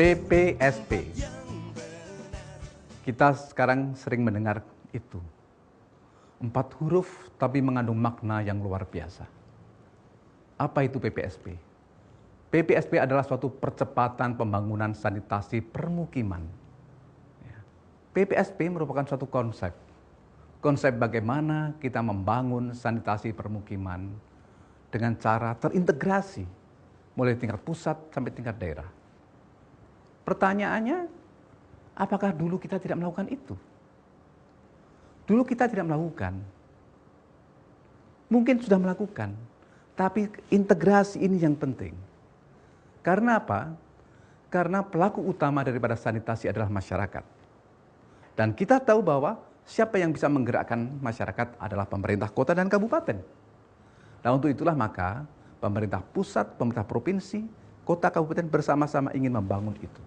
PPSP. Kita sekarang sering mendengar itu. 4 huruf tapi mengandung makna yang luar biasa. Apa itu PPSP? PPSP adalah suatu percepatan pembangunan sanitasi permukiman. PPSP merupakan suatu konsep. Konsep bagaimana kita membangun sanitasi permukiman dengan cara terintegrasi mulai tingkat pusat sampai tingkat daerah. Pertanyaannya, apakah dulu kita tidak melakukan itu? Dulu kita tidak melakukan. Mungkin sudah melakukan, tapi integrasi ini yang penting. Karena apa? Karena pelaku utama daripada sanitasi adalah masyarakat. Dan kita tahu bahwa siapa yang bisa menggerakkan masyarakat adalah pemerintah kota dan kabupaten. Nah, untuk itulah maka pemerintah pusat, pemerintah provinsi, kota, kabupaten bersama-sama ingin membangun itu.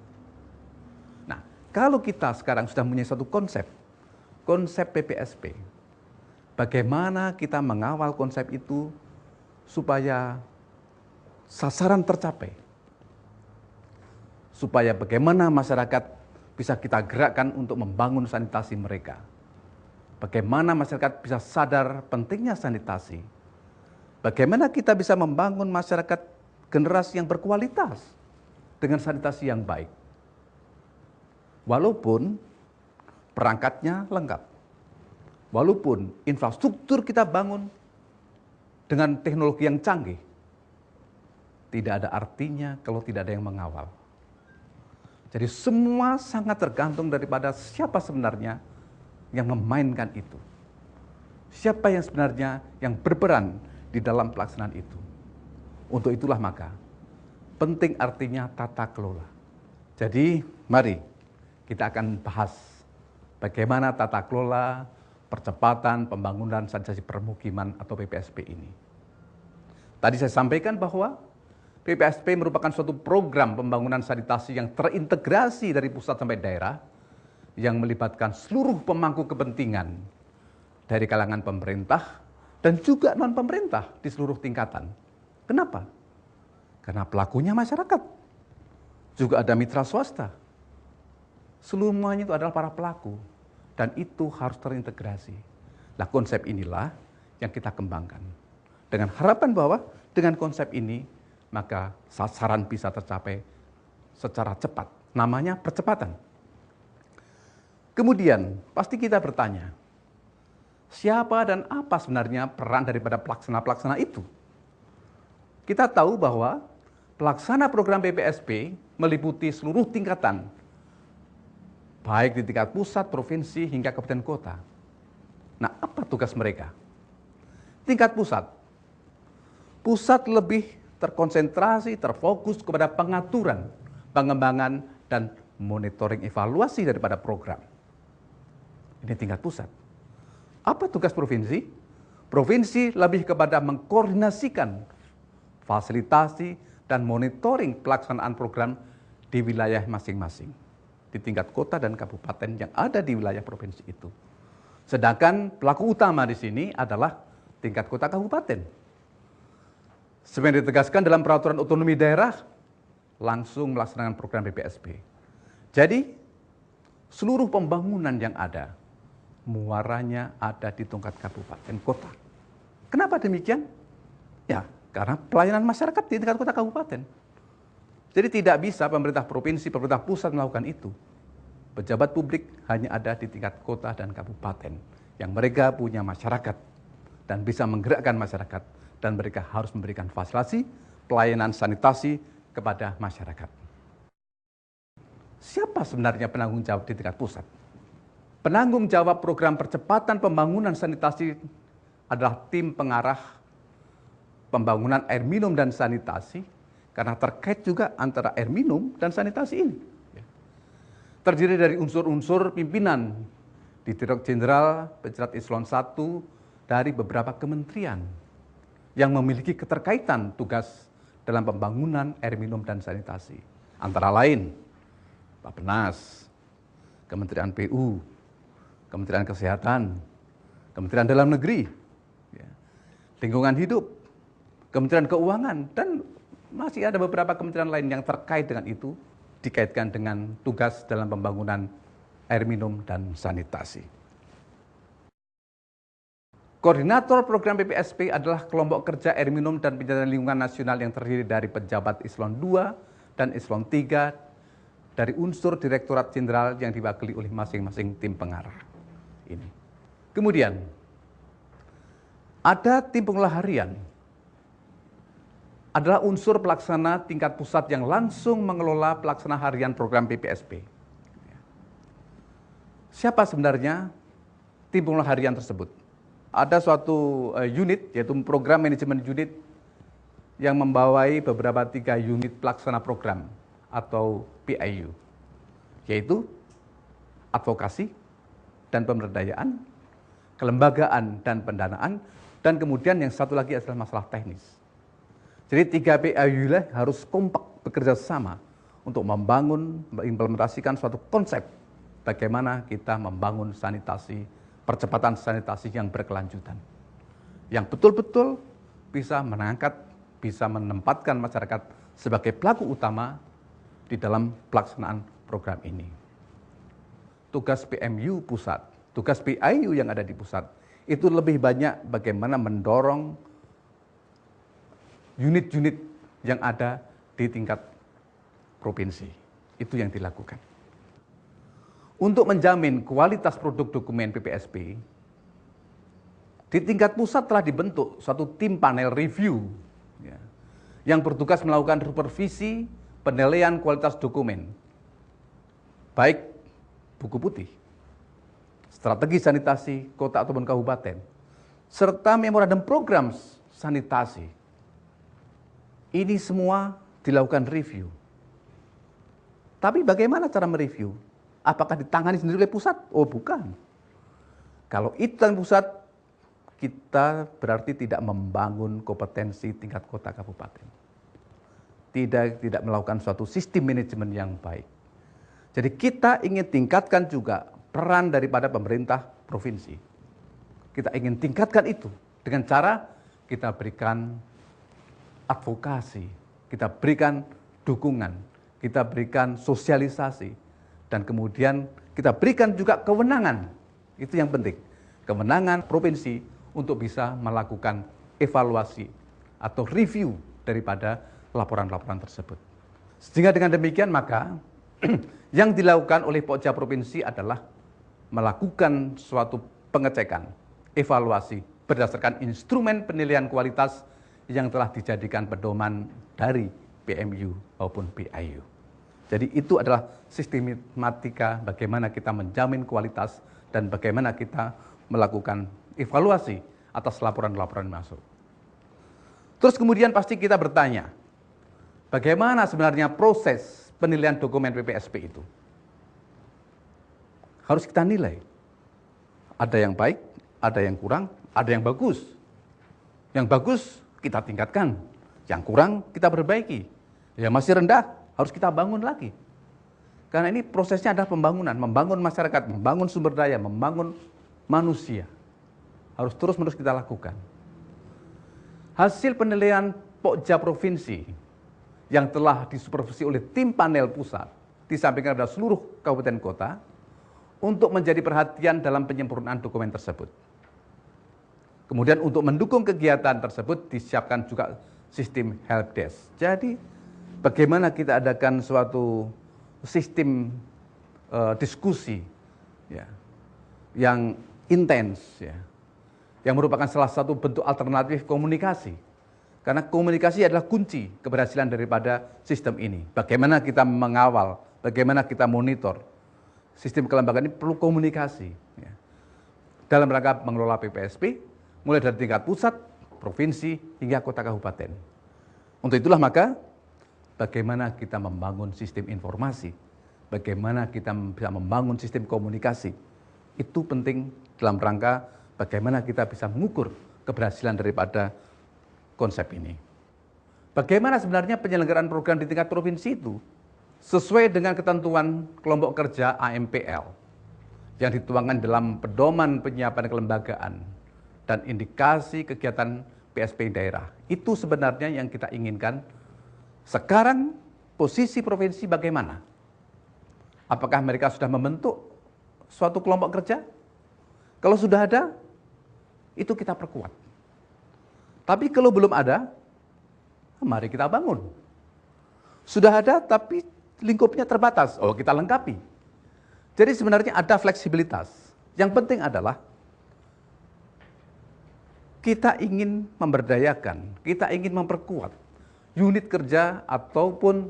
Nah, kalau kita sekarang sudah punya satu konsep PPSP, bagaimana kita mengawal konsep itu supaya sasaran tercapai, supaya bagaimana masyarakat bisa kita gerakkan untuk membangun sanitasi mereka, bagaimana masyarakat bisa sadar pentingnya sanitasi, bagaimana kita bisa membangun masyarakat generasi yang berkualitas dengan sanitasi yang baik. Walaupun perangkatnya lengkap, walaupun infrastruktur kita bangun dengan teknologi yang canggih, tidak ada artinya kalau tidak ada yang mengawal. Jadi semua sangat tergantung daripada siapa sebenarnya yang memainkan itu. Siapa yang sebenarnya yang berperan di dalam pelaksanaan itu. Untuk itulah maka penting artinya tata kelola. Jadi mari kita akan bahas bagaimana tata kelola percepatan pembangunan sanitasi permukiman atau PPSP ini. Tadi saya sampaikan bahwa PPSP merupakan suatu program pembangunan sanitasi yang terintegrasi dari pusat sampai daerah yang melibatkan seluruh pemangku kepentingan dari kalangan pemerintah dan juga non-pemerintah di seluruh tingkatan. Kenapa? Karena pelakunya masyarakat. Juga ada mitra swasta. Semuanya itu adalah para pelaku dan itu harus terintegrasi. Nah, konsep inilah yang kita kembangkan. Dengan harapan bahwa dengan konsep ini maka sasaran bisa tercapai secara cepat. Namanya percepatan. Kemudian pasti kita bertanya, siapa dan apa sebenarnya peran daripada pelaksana-pelaksana itu? Kita tahu bahwa pelaksana program PPSP meliputi seluruh tingkatan, baik di tingkat pusat, provinsi, hingga kabupaten kota. Nah, apa tugas mereka? Tingkat pusat. Pusat lebih terkonsentrasi, terfokus kepada pengaturan, pengembangan, dan monitoring evaluasi daripada program. Ini tingkat pusat. Apa tugas provinsi? Provinsi lebih kepada mengkoordinasikan, fasilitasi, dan monitoring pelaksanaan program di wilayah masing-masing. Di tingkat kota dan kabupaten yang ada di wilayah provinsi itu. Sedangkan pelaku utama di sini adalah tingkat kota kabupaten. Sebenarnya ditegaskan dalam peraturan otonomi daerah, langsung melaksanakan program PPSP. Jadi, seluruh pembangunan yang ada, muaranya ada di tingkat kabupaten kota. Kenapa demikian? Ya, karena pelayanan masyarakat di tingkat kota kabupaten. Jadi tidak bisa pemerintah provinsi, pemerintah pusat melakukan itu. Pejabat publik hanya ada di tingkat kota dan kabupaten, yang mereka punya masyarakat dan bisa menggerakkan masyarakat. Dan mereka harus memberikan fasilitasi, pelayanan sanitasi kepada masyarakat. Siapa sebenarnya penanggung jawab di tingkat pusat? Penanggung jawab program percepatan pembangunan sanitasi adalah tim pengarah pembangunan air minum dan sanitasi, karena terkait juga antara air minum dan sanitasi ini. Terdiri dari unsur-unsur pimpinan di Direktorat Jenderal Pejabat Eselon 1 dari beberapa kementerian yang memiliki keterkaitan tugas dalam pembangunan air minum dan sanitasi. Antara lain, Bappenas, Kementerian PU, Kementerian Kesehatan, Kementerian Dalam Negeri, Lingkungan Hidup, Kementerian Keuangan, dan masih ada beberapa kementerian lain yang terkait dengan itu, dikaitkan dengan tugas dalam pembangunan air minum dan sanitasi. Koordinator program PPSP adalah kelompok kerja air minum dan penyediaan lingkungan nasional yang terdiri dari pejabat Eselon 2 dan Eselon 3 dari unsur Direktorat Jenderal yang diwakili oleh masing-masing tim pengarah. Ini. Kemudian, ada tim pengelola harian, adalah unsur pelaksana tingkat pusat yang langsung mengelola pelaksana harian program PPSP. Siapa sebenarnya tim pengelola harian tersebut? Ada suatu unit, yaitu program manajemen unit, yang membawai beberapa 3 unit pelaksana program atau PIU, yaitu advokasi dan pemberdayaan, kelembagaan dan pendanaan, dan kemudian yang satu lagi adalah masalah teknis. Jadi 3 PIU lah harus kompak bekerja sama untuk membangun, mengimplementasikan suatu konsep bagaimana kita membangun sanitasi, percepatan sanitasi yang berkelanjutan, yang betul-betul bisa mengangkat, bisa menempatkan masyarakat sebagai pelaku utama di dalam pelaksanaan program ini. Tugas PMU pusat, tugas PIU yang ada di pusat, itu lebih banyak bagaimana mendorong unit-unit yang ada di tingkat provinsi. Itu yang dilakukan. Untuk menjamin kualitas produk dokumen PPSP, di tingkat pusat telah dibentuk suatu tim panel review yang bertugas melakukan supervisi penilaian kualitas dokumen, baik buku putih, strategi sanitasi kota ataupun kabupaten, serta memorandum program sanitasi. Ini semua dilakukan review. Tapi bagaimana cara mereview? Apakah ditangani sendiri oleh pusat? Oh bukan. Kalau itu yang pusat, kita berarti tidak membangun kompetensi tingkat kota kabupaten. Tidak melakukan suatu sistem manajemen yang baik. Jadi kita ingin tingkatkan juga peran daripada pemerintah provinsi. Kita ingin tingkatkan itu dengan cara kita berikan advokasi, kita berikan dukungan, kita berikan sosialisasi, dan kemudian kita berikan juga kewenangan, itu yang penting, kewenangan provinsi untuk bisa melakukan evaluasi atau review daripada laporan-laporan tersebut. Sehingga dengan demikian maka yang dilakukan oleh Pokja Provinsi adalah melakukan suatu pengecekan, evaluasi berdasarkan instrumen penilaian kualitas yang telah dijadikan pedoman dari PMU maupun PIU. Jadi itu adalah sistematika bagaimana kita menjamin kualitas dan bagaimana kita melakukan evaluasi atas laporan-laporan masuk. Terus kemudian pasti kita bertanya, bagaimana sebenarnya proses penilaian dokumen PPSP itu? Harus kita nilai. Ada yang baik, ada yang kurang, ada yang bagus. Yang bagus kita tingkatkan, yang kurang kita perbaiki. Yang masih rendah, harus kita bangun lagi. Karena ini prosesnya adalah pembangunan, membangun masyarakat, membangun sumber daya, membangun manusia. Harus terus-menerus kita lakukan. Hasil penilaian Pokja Provinsi yang telah disupervisi oleh tim panel pusat, disampaikan kepada seluruh kabupaten kota, untuk menjadi perhatian dalam penyempurnaan dokumen tersebut. Kemudian untuk mendukung kegiatan tersebut, disiapkan juga sistem helpdesk. Jadi, bagaimana kita adakan suatu sistem diskusi ya, yang intens, ya, yang merupakan salah satu bentuk alternatif komunikasi. Karena komunikasi adalah kunci keberhasilan daripada sistem ini. Bagaimana kita mengawal, bagaimana kita monitor. Sistem kelembagaan ini perlu komunikasi. Ya. Dalam rangka mengelola PPSP, mulai dari tingkat pusat, provinsi, hingga kota kabupaten. Untuk itulah maka, bagaimana kita membangun sistem informasi, bagaimana kita bisa membangun sistem komunikasi, itu penting dalam rangka bagaimana kita bisa mengukur keberhasilan daripada konsep ini. Bagaimana sebenarnya penyelenggaraan program di tingkat provinsi itu? Sesuai dengan ketentuan kelompok kerja AMPL yang dituangkan dalam pedoman penyiapan kelembagaan dan indikasi kegiatan PSP daerah. Itu sebenarnya yang kita inginkan. Sekarang posisi provinsi bagaimana? Apakah mereka sudah membentuk suatu kelompok kerja? Kalau sudah ada, itu kita perkuat. Tapi kalau belum ada, mari kita bangun. Sudah ada, tapi lingkupnya terbatas. Oh, kita lengkapi. Jadi sebenarnya ada fleksibilitas. Yang penting adalah kita ingin memberdayakan, kita ingin memperkuat unit kerja ataupun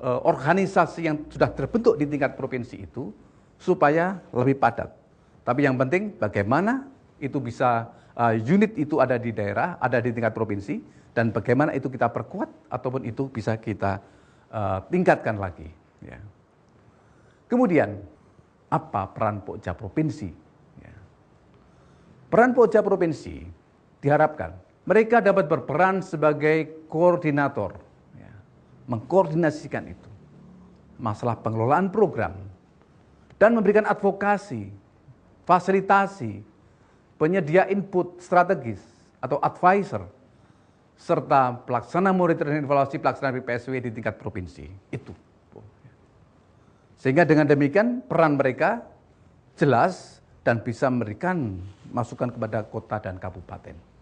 organisasi yang sudah terbentuk di tingkat provinsi itu supaya lebih padat. Tapi yang penting bagaimana itu bisa unit itu ada di daerah, ada di tingkat provinsi, dan bagaimana itu kita perkuat ataupun itu bisa kita tingkatkan lagi. Ya. Kemudian apa peran Pokja provinsi? Ya. Peran Pokja provinsi diharapkan mereka dapat berperan sebagai koordinator, ya, mengkoordinasikan itu masalah pengelolaan program dan memberikan advokasi, fasilitasi, penyedia input strategis atau advisor, serta pelaksana monitoring dan evaluasi pelaksanaan PPSW di tingkat provinsi. Itu. Sehingga dengan demikian peran mereka jelas dan bisa memberikan masukan kepada kota dan kabupaten.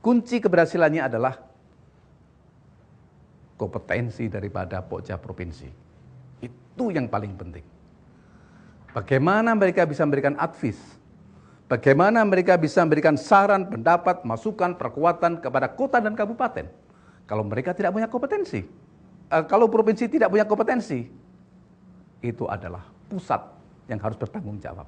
Kunci keberhasilannya adalah kompetensi daripada Pokja provinsi. Itu yang paling penting. Bagaimana mereka bisa memberikan advis, bagaimana mereka bisa memberikan saran, pendapat, masukan, perkuatan kepada kota dan kabupaten. Kalau mereka tidak punya kompetensi, kalau provinsi tidak punya kompetensi, itu adalah pusat yang harus bertanggung jawab.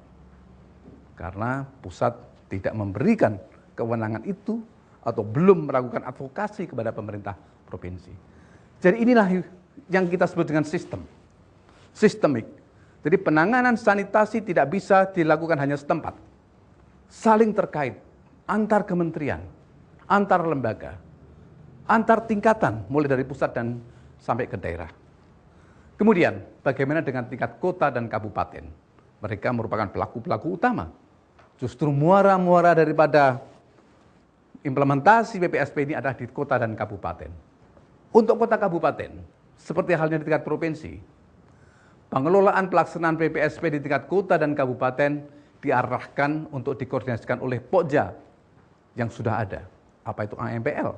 Karena pusat tidak memberikan kewenangan itu atau belum melakukan advokasi kepada pemerintah provinsi. Jadi inilah yang kita sebut dengan sistemik. Jadi penanganan sanitasi tidak bisa dilakukan hanya setempat. Saling terkait, antar kementerian, antar lembaga, antar tingkatan, mulai dari pusat dan sampai ke daerah. Kemudian, bagaimana dengan tingkat kota dan kabupaten? Mereka merupakan pelaku-pelaku utama. Justru muara-muara daripada implementasi PPSP ini adalah di kota dan kabupaten. Untuk kota kabupaten, seperti halnya di tingkat provinsi, pengelolaan pelaksanaan PPSP di tingkat kota dan kabupaten diarahkan untuk dikoordinasikan oleh Pokja yang sudah ada. Apa itu AMPL?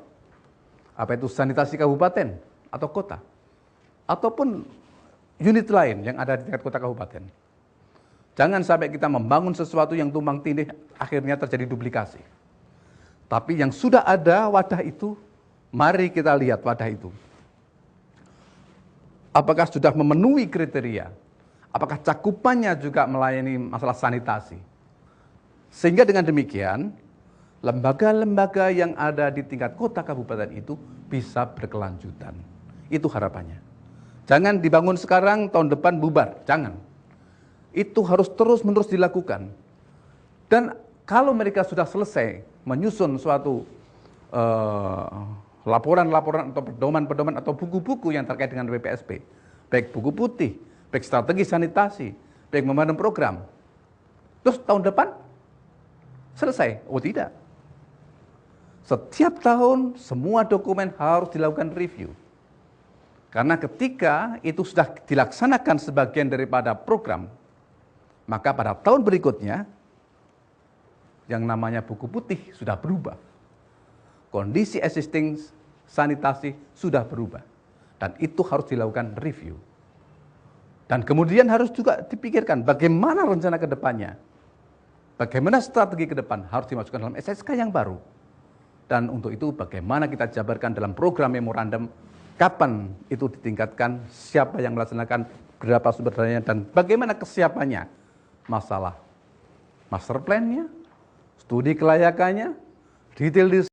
Apa itu sanitasi kabupaten atau kota? Ataupun unit lain yang ada di tingkat kota kabupaten. Jangan sampai kita membangun sesuatu yang tumpang tindih, akhirnya terjadi duplikasi. Tapi yang sudah ada wadah itu, mari kita lihat wadah itu. Apakah sudah memenuhi kriteria? Apakah cakupannya juga melayani masalah sanitasi? Sehingga dengan demikian, lembaga-lembaga yang ada di tingkat kota kabupaten itu bisa berkelanjutan. Itu harapannya. Jangan dibangun sekarang, tahun depan bubar. Jangan. Itu harus terus-menerus dilakukan. Dan kalau mereka sudah selesai menyusun suatu laporan-laporan atau pedoman-pedoman atau buku-buku yang terkait dengan PPSP, baik buku putih, baik strategi sanitasi, baik membangun program, terus tahun depan selesai? Oh tidak. Setiap tahun semua dokumen harus dilakukan review. Karena ketika itu sudah dilaksanakan sebagian daripada program, maka pada tahun berikutnya, yang namanya buku putih sudah berubah. Kondisi existing sanitasi sudah berubah. Dan itu harus dilakukan review. Dan kemudian harus juga dipikirkan bagaimana rencana ke depannya. Bagaimana strategi ke depan harus dimasukkan dalam SSK yang baru. Dan untuk itu bagaimana kita jabarkan dalam program memorandum, kapan itu ditingkatkan, siapa yang melaksanakan, berapa sumber dananya, dan bagaimana kesiapannya. Masalah master plan-nya, studi kelayakannya, detail